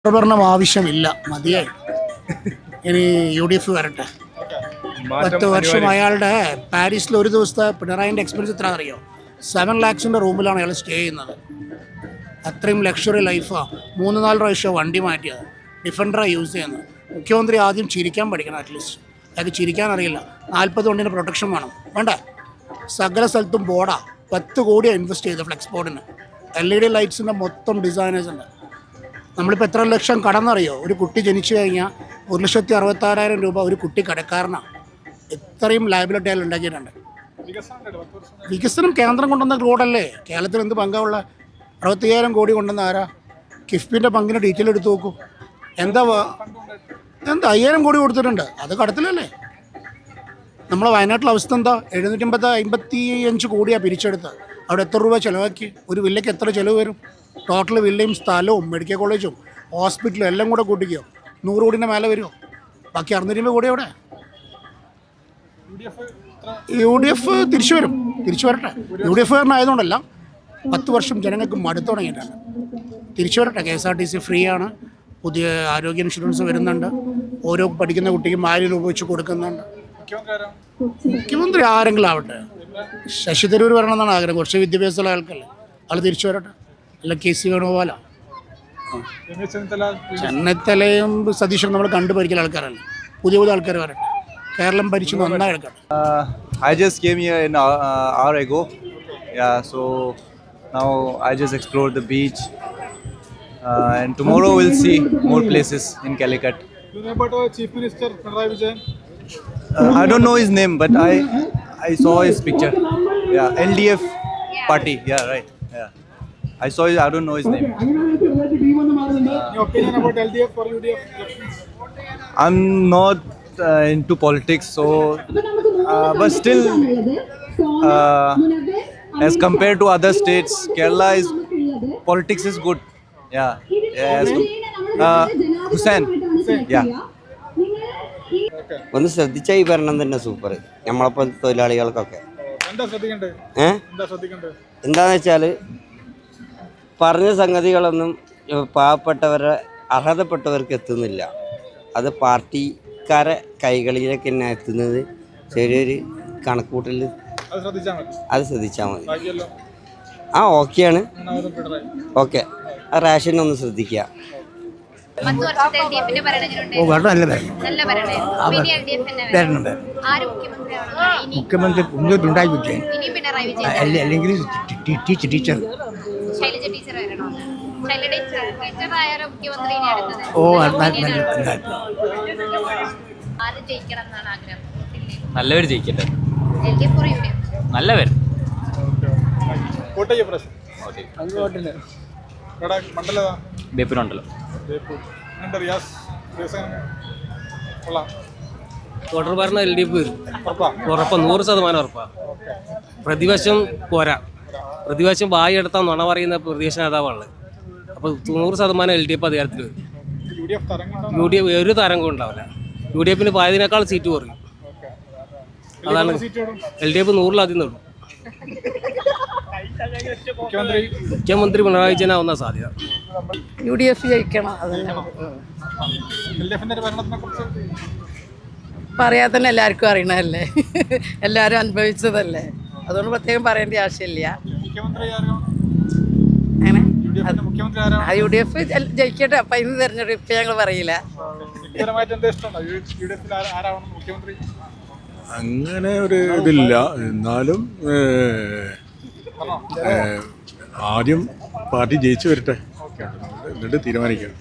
ഭരണം ആവശ്യമില്ല, മതിയായി. ഇനി യു ഡി എഫ് വരട്ടെ. 10 വർഷം അയാളുടെ പാരീസിൽ ഒരു ദിവസത്തെ പിണറായിൻ്റെ എക്സ്പെൻസ് എത്ര അറിയോ? 7 lakhs റൂമിലാണ് അയാൾ സ്റ്റേ ചെയ്യുന്നത്. അത്രയും ലക്ഷറി ലൈഫാണ്. 3-4 പ്രാവശ്യം വണ്ടി മാറ്റിയത്, ഡിഫൻഡറാണ് യൂസ് ചെയ്യുന്നത്. മുഖ്യമന്ത്രി ആദ്യം ചിരിക്കാൻ പഠിക്കണം. അറ്റ്ലീസ്റ്റ് അയാൾക്ക് ചിരിക്കാൻ അറിയില്ല. 40 കൊണ്ടിന് പ്രൊട്ടക്ഷൻ വേണം, വേണ്ട? സകല സ്ഥലത്തും ബോർഡാ. 10 കോടിയാണ് ഇൻവെസ്റ്റ് ചെയ്തത് ഫ്ലെക്സ് ബോർഡിന്. LED ലൈറ്റ്സിൻ്റെ മൊത്തം ഡിസൈനേഴ്സ് ഉണ്ട്. നമ്മളിപ്പോൾ എത്ര ലക്ഷം കടന്നറിയോ? ഒരു കുട്ടി ജനിച്ചു കഴിഞ്ഞാൽ 1,66,000 രൂപ ഒരു കുട്ടി കടക്കാരനാണ്. ഇത്രയും ലയബിലിറ്റി അയാൾ ഉണ്ടാക്കിയിട്ടുണ്ട്. വികസനം കേന്ദ്രം കൊണ്ടുവന്ന റോഡല്ലേ? കേരളത്തിൽ എന്ത് പങ്കാവുള്ള? 65,000 കോടി കൊണ്ടുവന്ന ആരാ? കിഫ്ബിൻ്റെ പങ്കിന് ഡീറ്റെയിൽ എടുത്ത് നോക്കൂ. എന്താ 5,000 കോടി കൊടുത്തിട്ടുണ്ട്, അത് കടത്തിലല്ലേ? നമ്മളെ വയനാട്ടിലെ അവസ്ഥ എന്താ? 755 കോടിയാണ് പിരിച്ചെടുത്തത്. അവിടെ എത്ര രൂപ ചിലവാക്കി? ഒരു വില്ലയ്ക്ക് എത്ര ചിലവ് വരും? ടോട്ടൽ വില്ലയും സ്ഥലവും മെഡിക്കൽ കോളേജും ഹോസ്പിറ്റലും എല്ലാം കൂടെ കൂട്ടിക്കോ 100 കോടിൻ്റെ മേലെ വരുമോ? ബാക്കി 620 കോടി എവിടെ? യു ഡി എഫ് തിരിച്ചു വരും, തിരിച്ചു വരട്ടെ. യു ഡി എഫ് കാരനായതുകൊണ്ടല്ല, 10 വർഷം ജനങ്ങൾക്ക് മടുത്തു തുടങ്ങിയിട്ടാണ്. തിരിച്ചു വരട്ടെ. KSRTC ഫ്രീ ആണ്, പുതിയ ആരോഗ്യ ഇൻഷുറൻസ് വരുന്നുണ്ട്, ഓരോ പഠിക്കുന്ന കുട്ടിക്കും 1000 രൂപ വെച്ച് കൊടുക്കുന്നുണ്ട്. മുഖ്യമന്ത്രി ആരെങ്കിലും ആവട്ടെ. ശശി തരൂർ വരണമെന്നാണ് ആഗ്രഹം. കുറച്ച് വിദ്യാഭ്യാസമുള്ള ആൾക്കല്ലേ, ആൾ തിരിച്ചു വരട്ടെ. അല്ല KC വേണുഗോപാല, ചെന്നിത്തലയും സതീശനും നമ്മൾ കണ്ടു പരിക്കുന്ന ആൾക്കാരല്ലേ. പുതിയ ആൾക്കാർ വരട്ടെ. കേരളം ഭരിച്ചു നന്നായി എടുക്കട്ടെ. I just came here an hour ago. Yeah, so now I just explored the beach. And tomorrow we'll see more places in Calicut. You know about our Chief Minister Pinarayi Vijayan? I don't know his name, but I saw his picture. Yeah, LDF party. Yeah, right. Yeah, I saw his. I don't know his name. Your opinion about LDF or UDF elections? I'm not into politics, so but still, as compared to other states, Kerala is politics is good. Yeah. Yes. Hussain. Yeah. ഒന്ന് ശ്രദ്ധിച്ചാൽ ഈ ഭരണം തന്നെ super. നമ്മളപ്പോൾ തൊഴിലാളികൾക്കൊക്കെ എന്താന്ന് വെച്ചാൽ പറഞ്ഞ സംഗതികളൊന്നും പാവപ്പെട്ടവരെ അർഹതപ്പെട്ടവർക്ക് എത്തുന്നില്ല. അത് പാർട്ടിക്കാരെ കൈകളിലേക്ക് തന്നെ എത്തുന്നത്. ചെറിയൊരു കണക്കൂട്ടൽ അത് ശ്രദ്ധിച്ചാൽ മതി. ഓക്കെയാണ്. ഓക്കെ, ആ റേഷനൊന്ന് ശ്രദ്ധിക്കുക. മുഖ്യമന്ത്രി പിണറായി വിജയൻ അല്ലെങ്കിൽ ടീച്ചർ. നല്ലവർ ജയിക്കട്ടെ. നല്ലവർ. ബേപ്പൂരുണ്ടല്ലോ. തുടർ ഭരണം LDF വരും, ഉറപ്പാ, 100% ഉറപ്പാ. പ്രതിപക്ഷം പോരാ. പ്രതിപക്ഷം വായി എടുത്താൽ നുണ പറയുന്ന പ്രതിപക്ഷ നേതാവാണ്. അപ്പോൾ 100% LDF അധികാരത്തിൽ വരും. UDF ഒരു തരംഗം ഉണ്ടാവില്ല. UDF പായതിനേക്കാൾ സീറ്റ് കുറയും. അതാണ് LDF 100-ലധികം നേടും. മുഖ്യമന്ത്രി പിണറായി വിജയനാവുന്ന സാധ്യത. UDF ജയിക്കണം. പറയാതെ തന്നെ എല്ലാവർക്കും അറിയണതല്ലേ, എല്ലാവരും അനുഭവിച്ചതല്ലേ, അതുകൊണ്ട് പ്രത്യേകം പറയേണ്ട ആവശ്യമില്ല. അങ്ങനെ UDF ജയിക്കട്ടെ. അപ്പം ഇന്ന് തിരഞ്ഞെടുപ്പ് ഇപ്പം ഞങ്ങൾ പറയില്ല. അങ്ങനെ ഒരു ഇതില്ല. എന്നാലും ആദ്യം പാർട്ടി ജയിച്ചു വരട്ടെ, എന്നിട്ട് തീരുമാനിക്കാം.